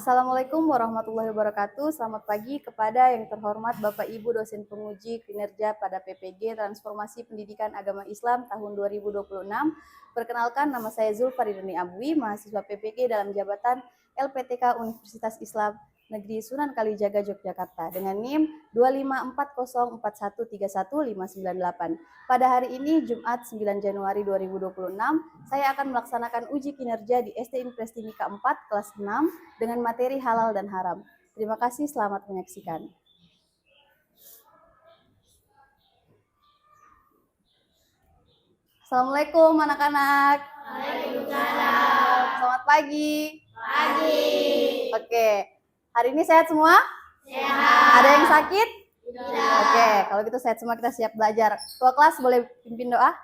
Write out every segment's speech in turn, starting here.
Assalamualaikum warahmatullahi wabarakatuh. Selamat pagi kepada yang terhormat Bapak Ibu dosen penguji kinerja pada PPG Transformasi Pendidikan Agama Islam tahun 2026. Perkenalkan, nama saya Zulfaridani Abwi, mahasiswa PPG dalam jabatan LPTK Universitas Islam Negeri Sunan Kalijaga Yogyakarta dengan NIM 25404131598. Pada hari ini Jumat 9 Januari 2026, saya akan melaksanakan uji kinerja di STIN Prestimika 4 kelas 6 dengan materi halal dan haram. Terima kasih, selamat menyaksikan. Assalamualaikum anak-anak. Waalaikumsalam. Selamat pagi. Pagi. Oke, hari ini sehat semua? Sehat. Ada yang sakit? Tidak. Oke, kalau gitu sehat semua, kita siap belajar. Ketua kelas boleh pimpin doa?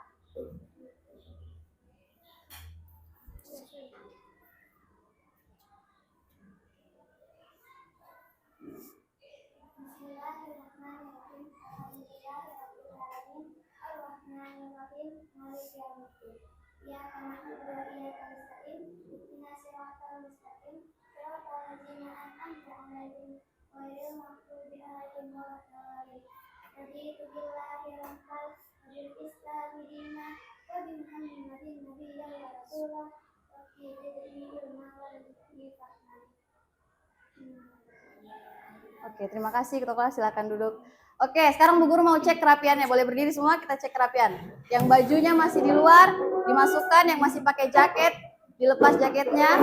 Oke, terima kasih Ketua kelas, silakan duduk. Oke, sekarang Bu Guru mau cek kerapiannya. Boleh berdiri semua, kita cek kerapian. Yang bajunya masih di luar, dimasukkan. Yang masih pakai jaket, dilepas jaketnya.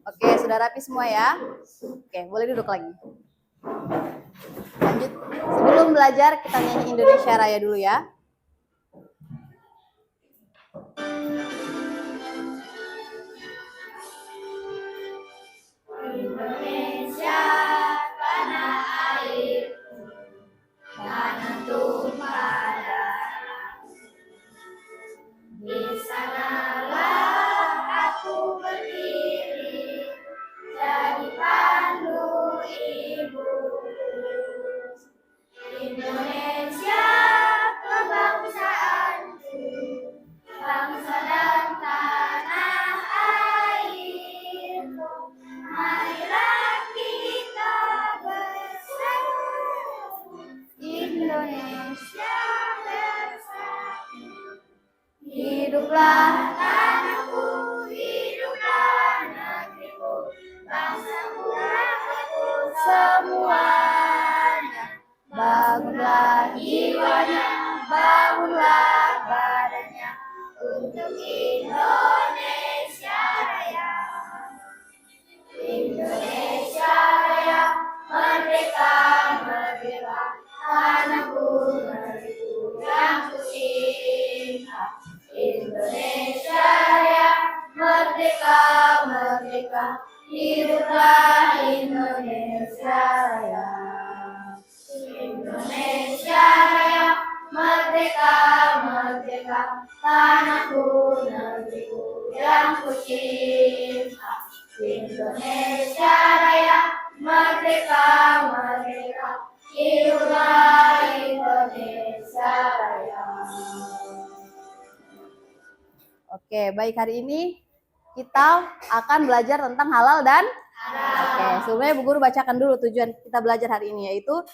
Oke, sudah rapi semua ya. Oke, boleh duduk lagi. Lanjut. Sebelum belajar, kita nyanyi Indonesia Raya dulu ya. Indonesia, tanah airku, tanah tumpah darah. Di sanalah aku berdiri, jadi pandu ibuku. Indonesia, kebangsaanku, bangsa dan tanah airku. Marilah kita bersatu, Indonesia bersatu. Hiduplah tanahku, hiduplah negeriku, bangsaku, rakyatku semuanya. Bangunlah jiwanya, bangunlah badannya, untuk Indonesia Raya. Indonesia Raya, merdeka, merdeka, tanahku, negeriku yang kucinta. Indonesia Raya, merdeka, merdeka, hiduplah Indonesia Raya. Indonesia Raya, merdeka, merdeka, tanahku, negeriku yang kucinta. Indonesia Raya, merdeka, merdeka, hiduplah Indonesia Raya. Oke, baik, hari ini kita akan belajar tentang halal dan haram. Oke, sebelumnya Bu Guru bacakan dulu tujuan kita belajar hari ini, yaitu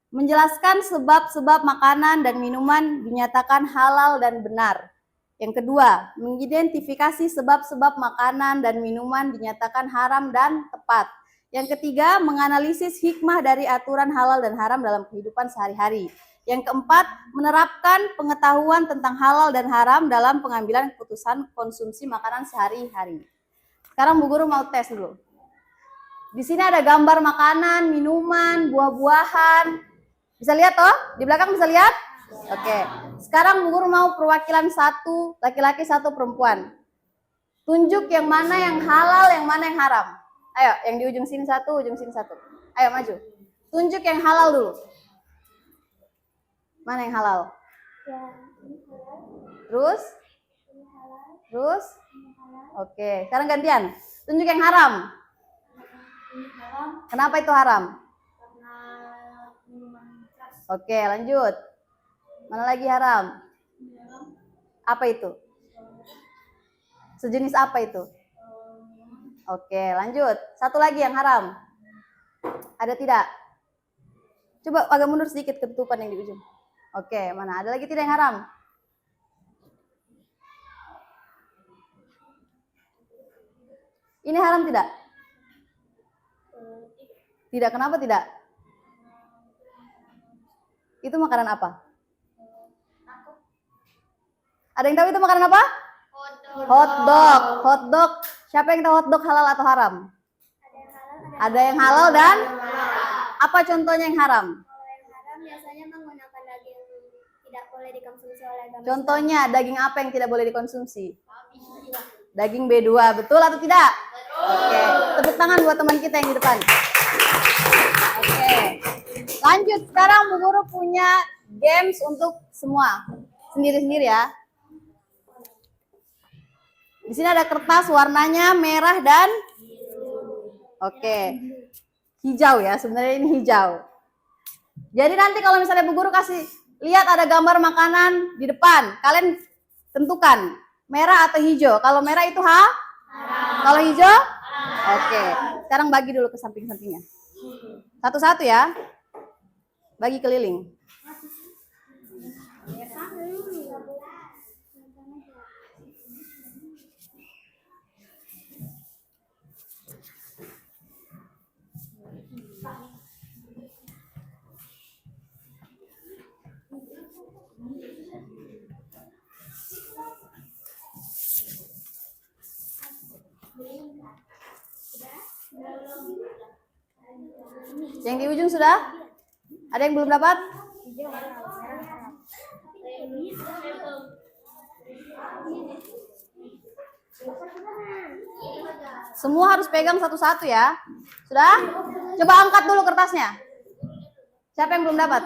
menjelaskan sebab-sebab makanan dan minuman dinyatakan halal dan benar. Yang kedua, mengidentifikasi sebab-sebab makanan dan minuman dinyatakan haram dan tepat. Yang ketiga, menganalisis hikmah dari aturan halal dan haram dalam kehidupan sehari-hari. Yang keempat, menerapkan pengetahuan tentang halal dan haram dalam pengambilan keputusan konsumsi makanan sehari-hari. Sekarang Bu Guru mau tes dulu. Di sini ada gambar makanan, minuman, buah-buahan. Bisa lihat toh? Di belakang bisa lihat? Oke. Sekarang Bu Guru mau perwakilan satu laki-laki, satu perempuan. Tunjuk yang mana yang halal, yang mana yang haram. Ayo, yang di ujung sini satu, ujung sini satu. Ayo maju. Tunjuk yang halal dulu. Mana yang halal? Terus? Terus? Oke, sekarang gantian. Tunjuk yang haram. Kenapa itu haram? Oke, lanjut. Mana lagi haram? Apa itu? Sejenis apa itu? Oke, lanjut. Satu lagi yang haram. Ada tidak? Coba agak mundur sedikit ketutupan yang di ujung. Oke, mana? Ada lagi tidak yang haram? Ini haram tidak? Tidak, kenapa tidak? Itu makanan apa? Ada yang tahu itu makanan apa? Hotdog. Hotdog. Siapa yang tahu hotdog halal atau haram? Ada yang halal dan apa contohnya yang haram? Kalau yang haram biasanya menggunakan daging tidak boleh dikonsumsi oleh agama Contohnya daging apa yang tidak boleh dikonsumsi? Daging B2, betul atau tidak? Oke, tepuk tangan buat teman kita yang di depan. Oke, lanjut. Sekarang Bu Guru punya games untuk semua. Sendiri-sendiri ya. Di sini ada kertas warnanya merah dan hijau ya. Sebenarnya ini hijau. Jadi nanti kalau misalnya Bu Guru kasih lihat ada gambar makanan di depan, kalian tentukan merah atau hijau. Kalau merah itu kalau hijau? Oke. Sekarang bagi dulu ke samping-sampingnya. Satu-satu ya. Bagi keliling. Yang di ujung sudah? Ada yang belum dapat? Semua harus pegang satu-satu ya. Sudah? Coba angkat dulu kertasnya. Siapa yang belum dapat?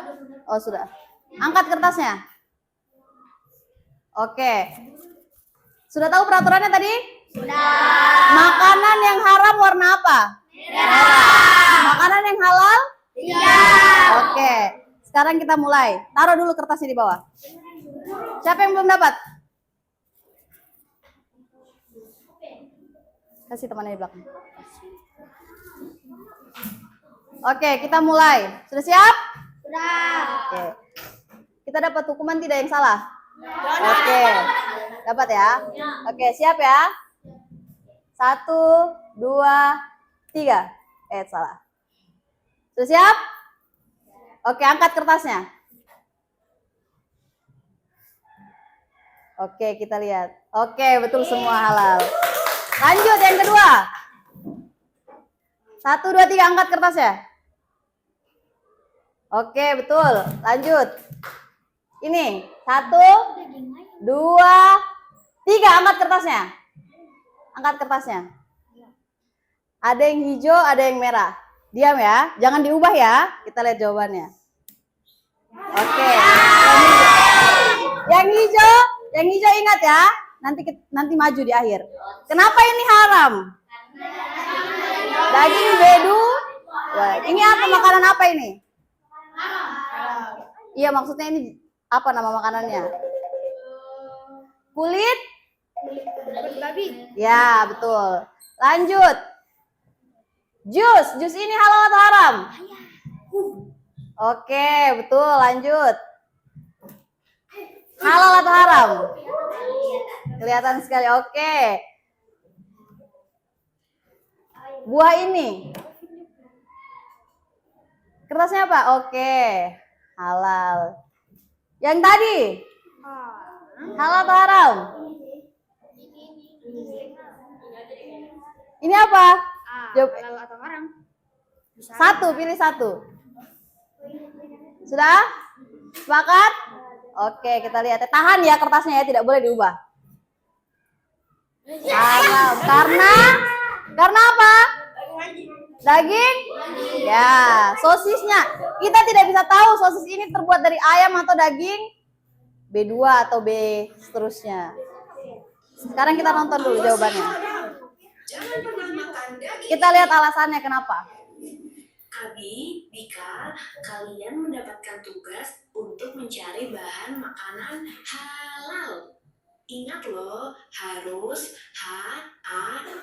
Oh, sudah. Angkat kertasnya. Oke. Sudah tahu peraturannya tadi? Sudah. Makanan yang haram warna apa? Merah. Makanan yang halal? Iya. Oke. Sekarang kita mulai. Taruh dulu kertasnya di bawah. Siapa yang belum dapat? Kasih temannya di belakang. Oke, kita mulai. Sudah siap? Sudah. Oke. Kita dapat hukuman tidak yang salah? Oke. Dapat ya? Oke, siap ya? 1, 2, 3. Salah. Sudah siap? Oke, angkat kertasnya. Oke, kita lihat. Oke, betul semua halal. Lanjut yang kedua. 1, 2, 3, angkat kertasnya. Oke, betul. Lanjut. Ini 1, 2, 3, angkat kertasnya. Angkat kertasnya. Ada yang hijau, ada yang merah. Diam ya, jangan diubah ya. Kita lihat jawabannya. Oke. Yang hijau ingat ya. Nanti maju di akhir. Kenapa ini haram? Daging bedu. Wah, ini apa makanan apa ini? Iya, maksudnya ini apa nama makanannya? Kulit babi. Ya, betul. Lanjut. Jus ini halal atau haram? Oke, betul. Lanjut. Halal atau haram? Kelihatan sekali. Oke. Buah ini. Kertasnya apa? Oke. Halal. Yang tadi? Halal atau haram? Ini apa? Halal atau haram? Satu, pilih satu. Sudah? Sepakat? Oke, kita lihat. Tahan ya kertasnya ya, tidak boleh diubah. Haram. Karena apa? Daging? Ya, sosisnya. Kita tidak bisa tahu sosis ini terbuat dari ayam atau daging B2 atau B seterusnya. Sekarang kita nonton dulu jawabannya. Kita lihat alasannya kenapa. Abi, Bika, kalian mendapatkan tugas untuk mencari bahan makanan halal. Ingat loh, harus H-A-L-A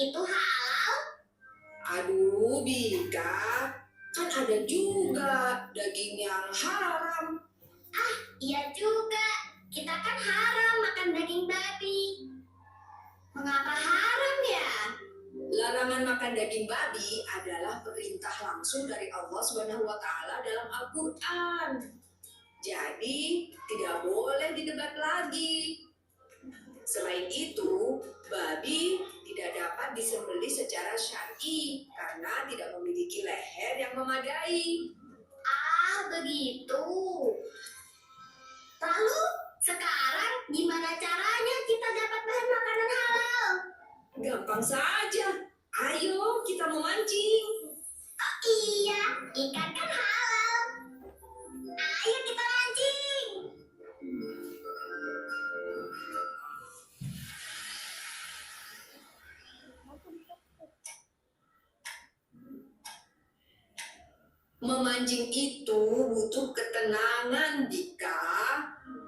itu halal? Aduh, Bika, kan ada juga daging yang haram. Iya juga, kita kan haram makan daging babi. Mengapa haram ya? Larangan makan daging babi adalah perintah langsung dari Allah Subhanahu wa Ta'ala dalam Al-Quran. Jadi, tidak boleh didebat lagi. Selain itu, babi tidak dapat disembelih secara syar'i karena tidak memiliki leher yang memadai. Ah, begitu. Lalu, sekarang gimana caranya kita dapat bahan makanan halal? Gampang saja. Ayo, kita memancing. Oh iya, ikan kan halal. Ayo kita mancing. Memancing itu butuh ketenangan, Dika.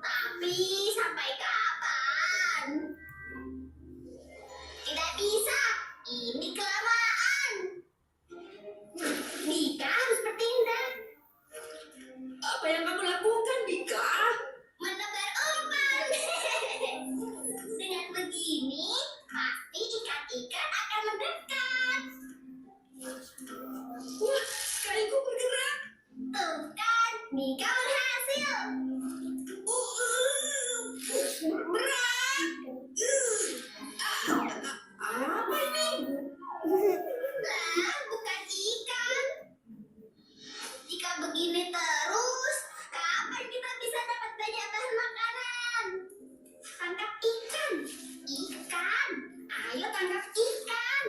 Tapi sampai kapan? Tidak bisa, ini kelamaan. Dika harus bertindak. Apa yang kamu lakukan, Dika? Menebar umpan. Dengan begini, pasti ikan-ikan akan mendekat. Wah, kakiku bergerak. Tuh kan, Dika berhasil. Berat. Apa ini? Lah, bukan ikan. Jika begini terus, kapan kita bisa dapat banyak bahan makanan? Tangkap ikan. Ikan. Ayo tangkap ikan.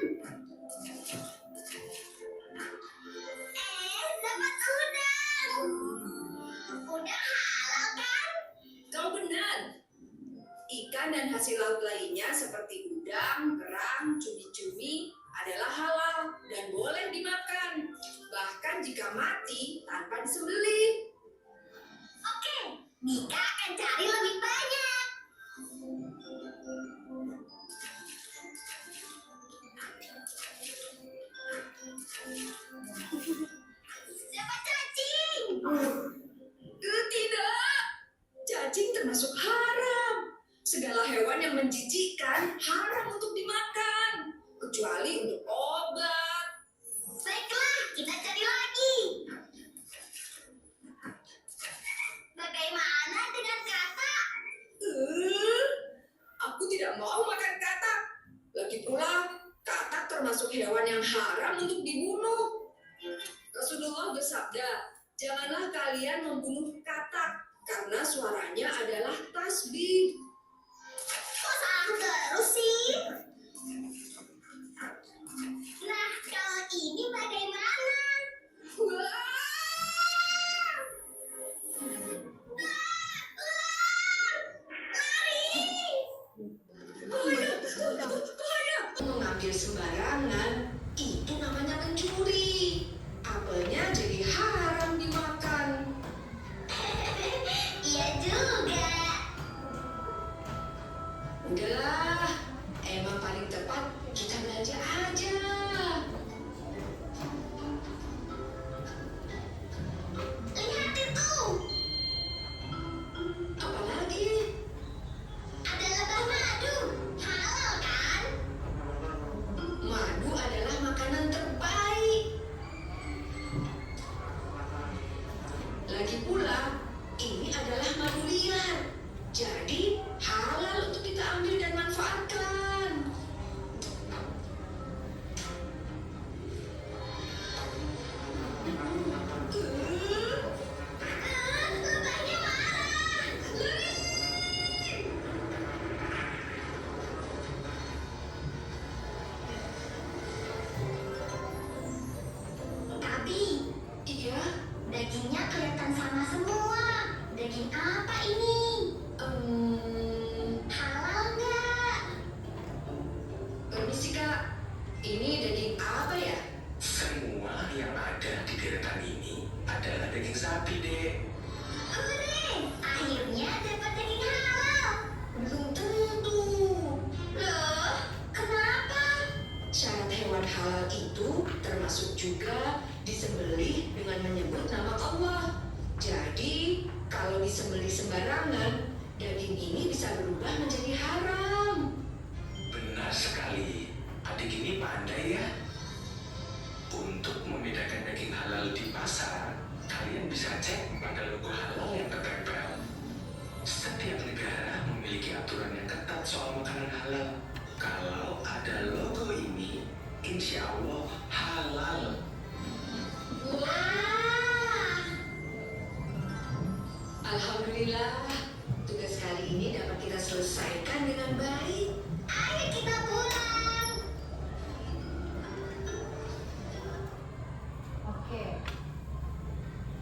Dapat udang. Udang halal kan? Kau benar. Ikan dan hasil laut lainnya seperti udang, kerang, cumi-cumi adalah halal dan boleh dimakan. Bahkan jika mati tanpa disembelih. Oke, Dika akan cari lebih banyak. Dapat cacing. Tidak. Cacing termasuk haram. Segala hewan yang menjijikkan haram untuk dimakan. Kecuali untuk obat. Baiklah, kita cari lagi. Bagaimana dengan katak? Aku tidak mau makan katak. Lagi pula, katak termasuk hewan yang haram untuk dibunuh. Rasulullah bersabda, janganlah kalian membunuh katak karena suaranya adalah tasbih. Kok salah terus sih? Nah, kalau ini bagaimana? Wah! Mengambil sembarangan, itu namanya mencuri. Apelnya jadi haram dimakan. Iya juga. Udahlah, emang paling tepat kita belanja aja. Lihat itu. Apalagi? Ada lebah madu. Halal kan? Madu adalah makanan terbaik. Lagi pula, ini adalah madu liar. Jadi, halal untuk kita ambil dan manfaatkan. juga disembelih dengan menyebut nama Allah. Jadi, kalau disembelih sembarangan, daging ini bisa berubah menjadi haram. Benar sekali. Adik ini pandai ya. Untuk membedakan daging halal di pasar, kalian bisa cek pada logo halal yang tertempel. Setiap negara memiliki aturan yang ketat soal makanan halal. Kalau ada logo ini, insya Allah halal. Wah, Alhamdulillah, tugas kali ini dapat kita selesaikan dengan baik. ayo kita pulang. Oke.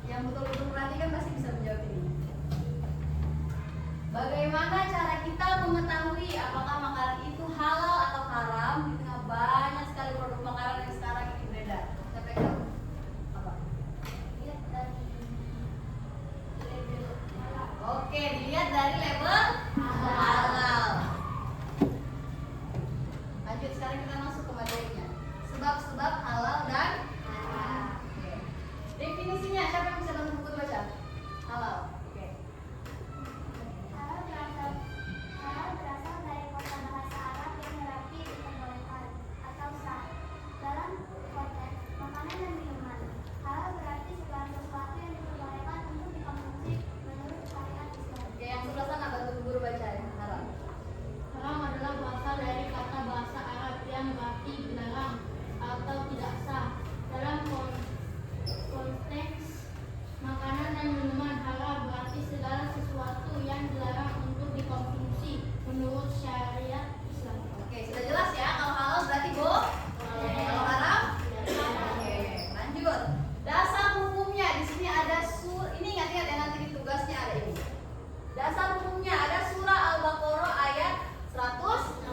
Yang betul-betul perhatikan pasti bisa menjawab ini. Bagaimana cara kita mengetahui apakah makanan itu halal atau haram di tengah banyak sekali produk makanan yang sekarang ini beredar? Siapa yang tahu? Apa? Lihat dari label halal. Oke, dilihat dari label halal. Lanjut, sekarang kita masuk ke materinya. Sebab-sebab halal dan haram. Oke. Definisinya, siapa yang bisa bantu buku baca? Halal. Oke. Halal berasal dari kata bahasa Arab yang berarti diperbolehkan atau sah. Dalam konteks makanan dan minuman, halal berarti segala sesuatu yang diperbolehkan untuk dikonsumsi menurut syariat Islam. Oke, yang sebelah sana bantu guru baca ya, haram. Haram adalah berasal dari kata bahasa Arab yang berarti dilarang atau tidak sah. Dalam konteks makanan dan minuman, halal berarti segala sesuatu yang dilarang untuk dikonsumsi menurut syariat Islam. Oke, sudah jelas ya. Kalau halal berarti kalau haram? Oke, lanjut. Dasar hukumnya di sini ada ini ingat-ingat ya, nanti di tugasnya ada ini. Dasar hukumnya ada surah Al-Baqarah ayat 168.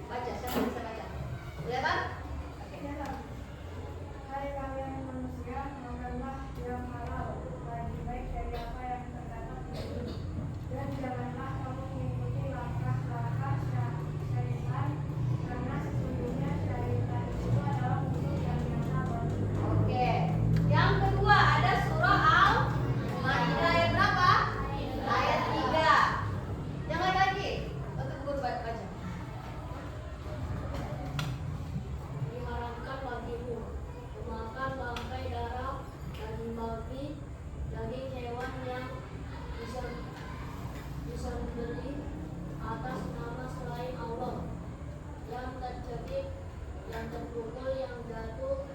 Baca, siapa yang bisa baca? Kelihatan? Oke. Hai kalian manusia, makanlah yang halal, lagi baik dari apa yang terdapat di bumi. Dan janganlah kamu mengikuti langkah-langkah syaitan, karena sesungguhnya syaitan itu adalah musuh yang nyata bagi kamu. Oke. Yang kedua ada surah Al-Maidah ayat berapa? Ayat 3. Yang lain lagi? Untuk guru baca. Diharamkan bagimu memakan bangkai darah dan membabi daging hewan yang disembelih atas nama selain Allah, yang tercebit, yang terpukul, yang jatuh,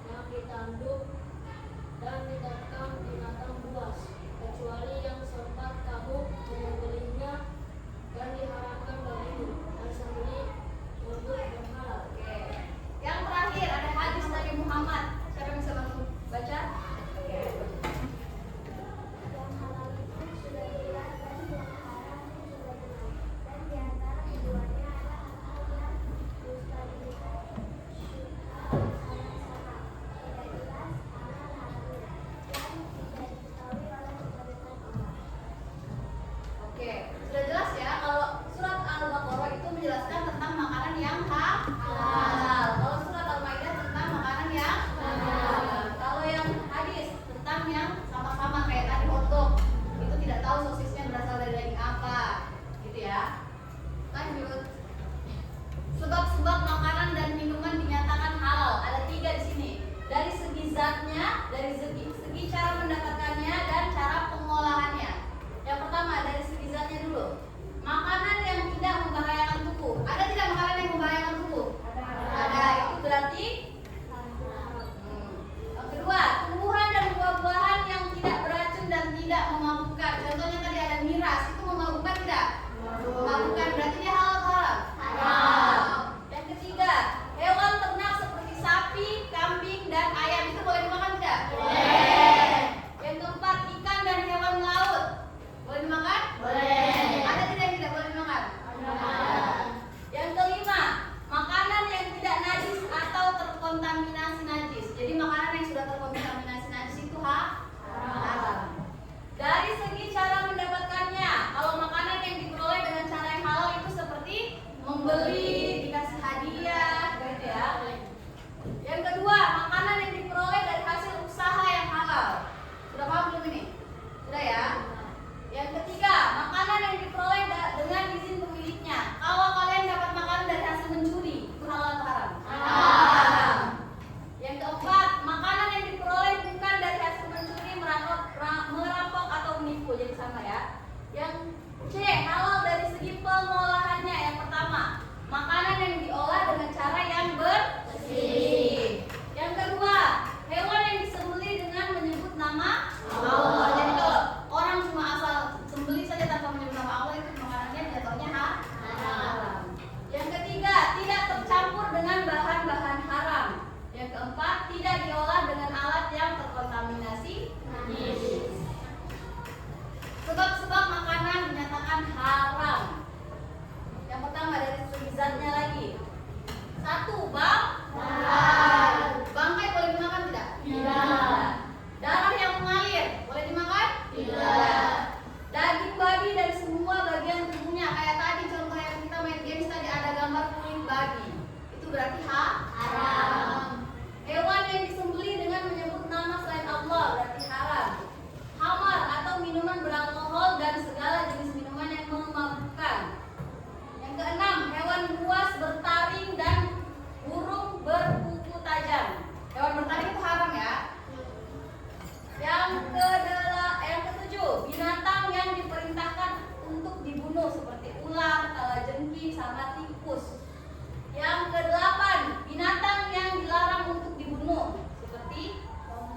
yang ditanduk dan diterkam binatang buas, kecuali yang sempat kamu menyembelihnya, dan diharamkan bagimu dan sembelih untuk berhalal. Oke. Yang terakhir ada hadis Nabi Muhammad. Siapa yang bisa bantu baca? Oke. Yang halal itu sudah jelas dan yang haram itu sudah jelas. Dan di antara keduanya adalah hal yang mustahilkan. Sama-sama. Tidak jelas halal haramnya. Yang tidak diketahui oleh kebanyakan orang. Oke, sudah jelas ya kalau surat Al-Baqarah itu menjelaskan tentang makanan yang halal. Kalau surat Al-Maidah tentang makanan yang halal. Kalau yang hadis tentang yang sama-sama kayak tadi hotdog. Itu tidak tahu sosisnya berasal dari daging apa. Gitu ya. Lanjut. Sebab-sebab makanan dan minuman dinyatakan halal. Ada 3 di sini. Dari segi zatnya, dari segi cara mendapatkannya dan cara pengolahannya. Yang pertama dari segi zatnya dulu. Makanan yang tidak membahayakan tubuh. Ada tidak makanan yang membahayakan tubuh? Ada. Itu berarti Yang kedua, tumbuhan dan buah-buahan yang tidak beracun dan tidak memabukkan. Contohnya tadi ada miras, itu memabukkan tidak? Memabukkan, berarti dia halal atau haram? Halal. Yang ketiga, hewan ternak seperti sapi, kambing, dan ayam itu boleh dimakan tidak? Boleh. Yang keempat, ikan dan hewan laut boleh dimakan? Boleh. Ada tidak yang tidak boleh dimakan? Ada. Yang kelima, makanan yang tidak najis atau terkontaminasi najis. Jadi makanan yang sudah terkontaminasi najis itu haram. Dari segi cara mendapatkannya, kalau makanan yang diperoleh dengan cara yang halal itu seperti membeli, dikasih hadiah, gitu ya. Yang babi sama tikus. Yang kedelapan, binatang yang dilarang untuk dibunuh seperti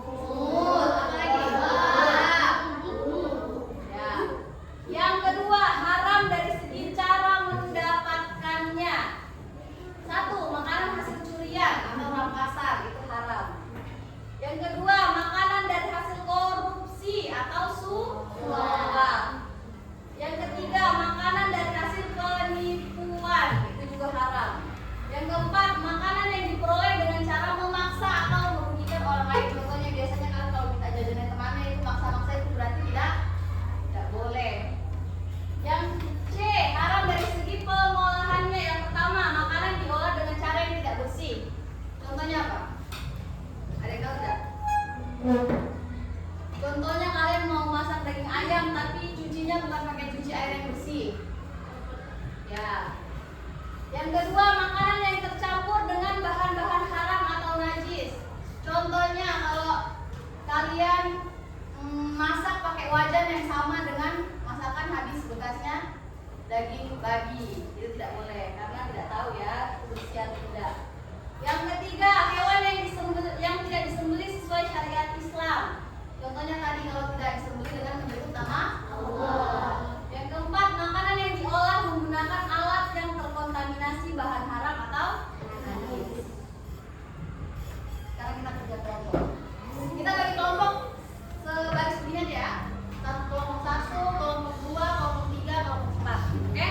semut, apa lagi? Ya. Yang kedua, haram dari segi cara mendapatkannya. Satu, makanan hasil curian atau rampasan itu haram. Yang kedua, makanan dari hasil korupsi atau suap. Yang ketiga, makanan dari hasil penipuan itu juga haram. Yang keempat, makanan yang diperoleh dengan cara memaksa atau merugikan orang lain. Contohnya biasanya kan kalau minta jajanan temannya itu maksa-maksa, itu berarti tidak boleh. Yang C, haram dari segi pengolahannya. Yang pertama, makanan diolah dengan cara yang tidak bersih. Contohnya apa? Ada yang tahu tidak? Contohnya kalian mau masak daging ayam tapi cucinya bukan pakai cuci air yang bersih. Ya. Yang kedua, makanan yang tercampur dengan bahan-bahan haram atau najis. Contohnya kalau kalian masak pakai wajan yang sama dengan masakan habis bekasnya daging babi, itu tidak boleh karena tidak tahu ya bersih atau tidak. Yang ketiga, hewan yang tidak disembelih sesuai syariat Islam. Contohnya tadi kalau tidak disembelih dengan menyebut nama Allah. Yang keempat, makanan yang diolah menggunakan alat yang terkontaminasi bahan haram atau najis. Sekarang kita kerja kelompok. Kita bagi kelompok sebaris begini aja ya. Kelompok 1, kelompok 2, kelompok 3, kelompok 4. Oke?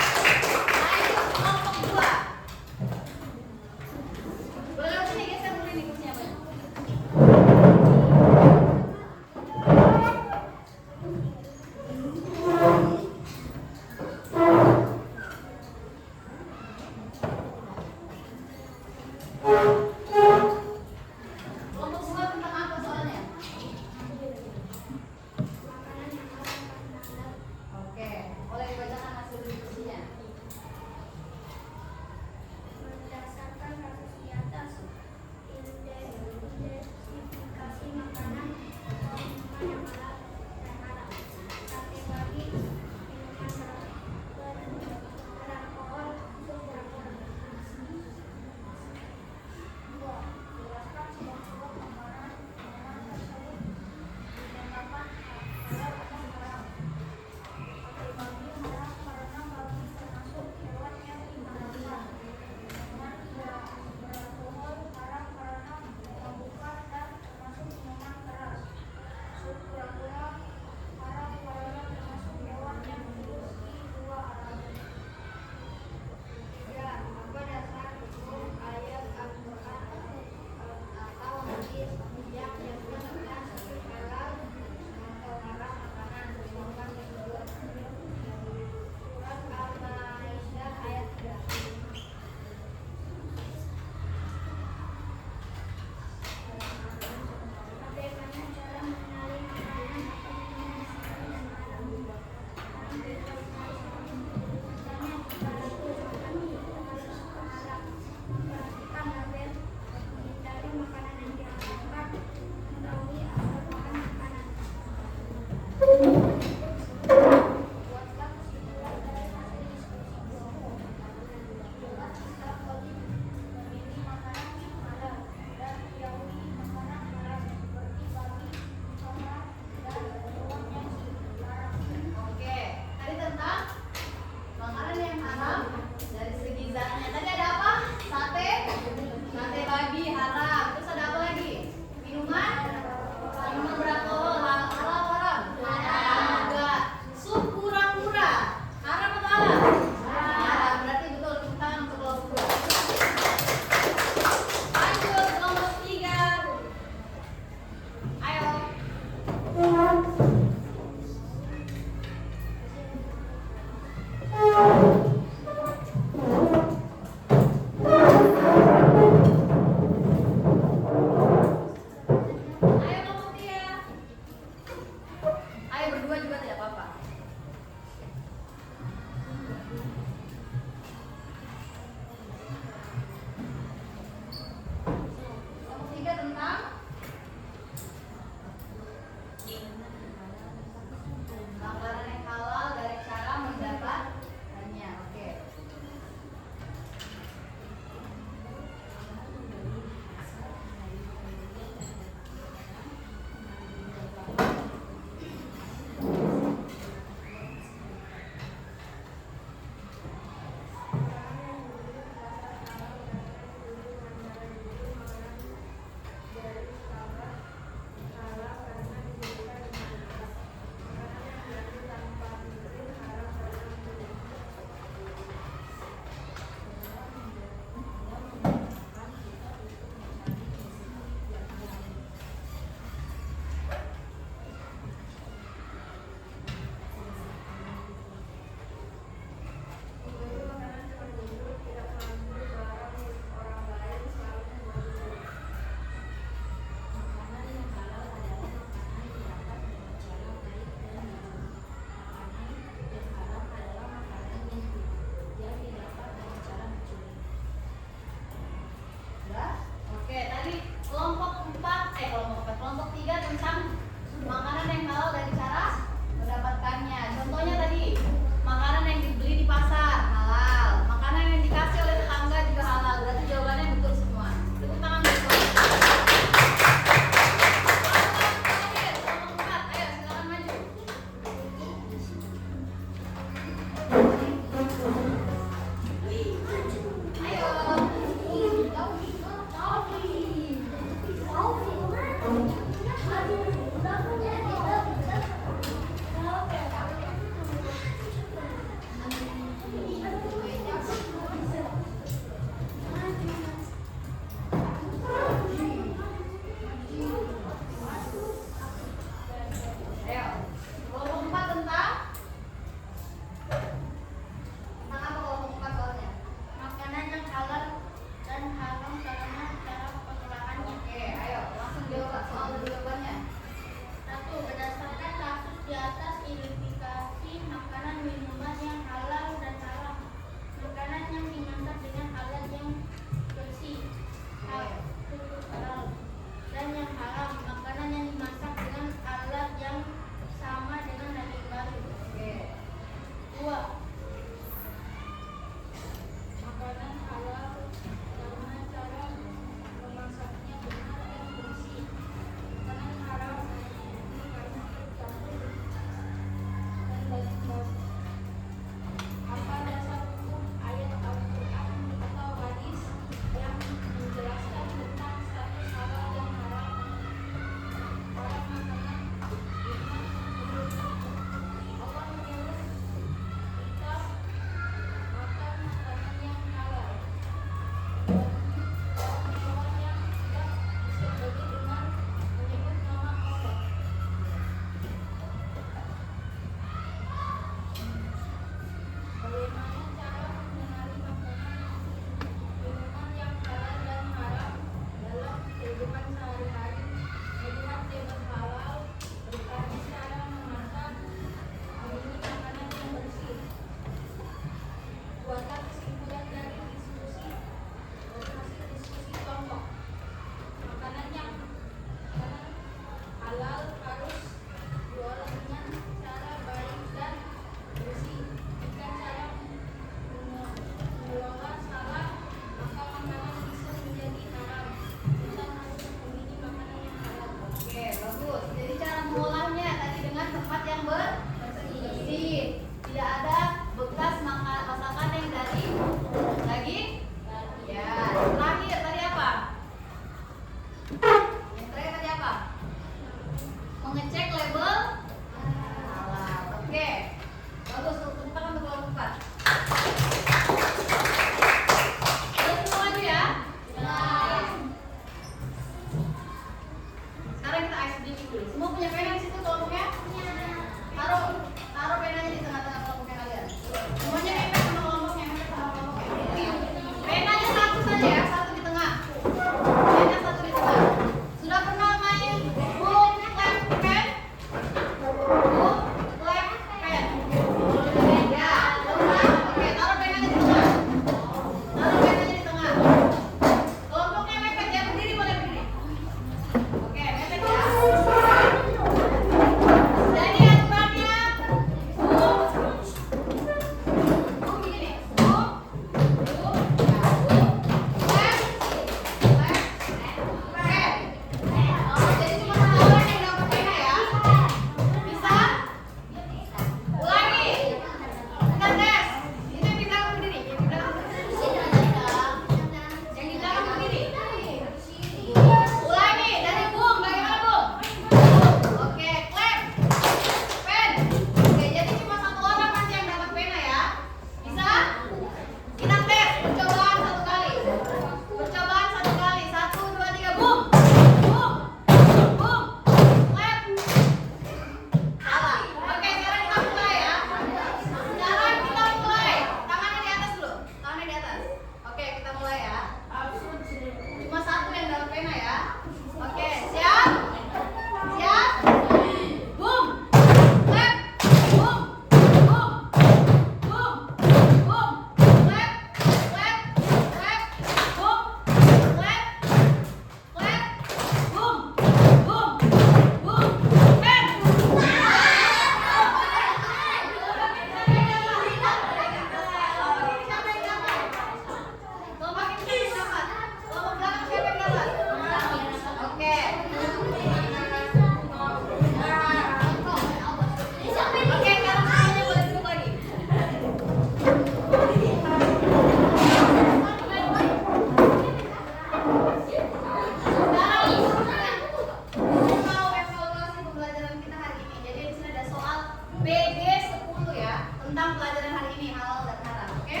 tentang pelajaran hari ini halal dan haram, oke?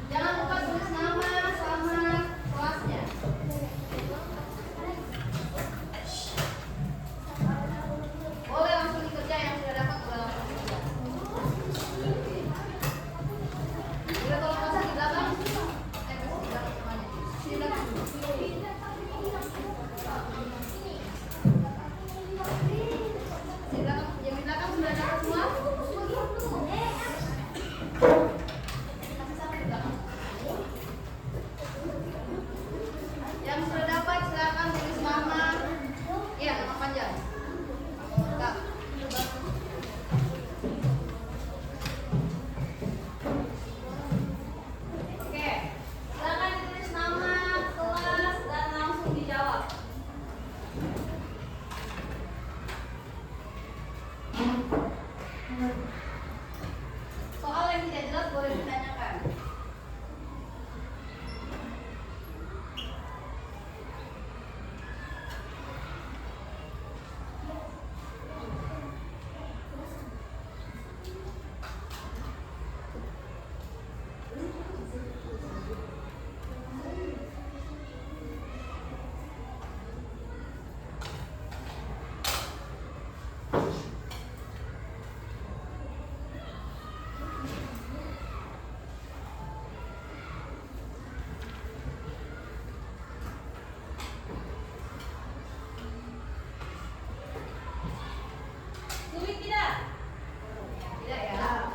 Jangan lupa tulis nama sama kelasnya. Boleh langsung dikerja, yang sudah dapat boleh langsung dikerja. Udah tolong pasang di belakang. Di belakang semuanya. Di belakang. Di belakang, yang di belakang sudah dapat semua? Kasih sama di belakang. Yang sudah dapat silakan tulis nama. Iya, nama panjang. Enggak. Oke, silakan ditulis nama, kelas, dan langsung dijawab. Soal yang tidak jelas boleh ditanyakan. Sulit tidak? Tidak ya.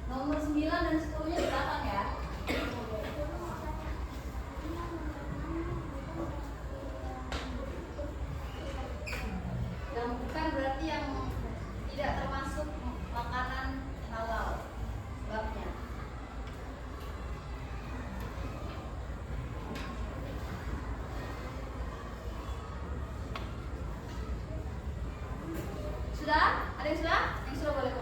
Nomor 9 dan 10-nya di belakang ya. Yang bukan berarti yang tidak termasuk makanan halal sebabnya. Sudah? Ada yang sudah? Yang sudah boleh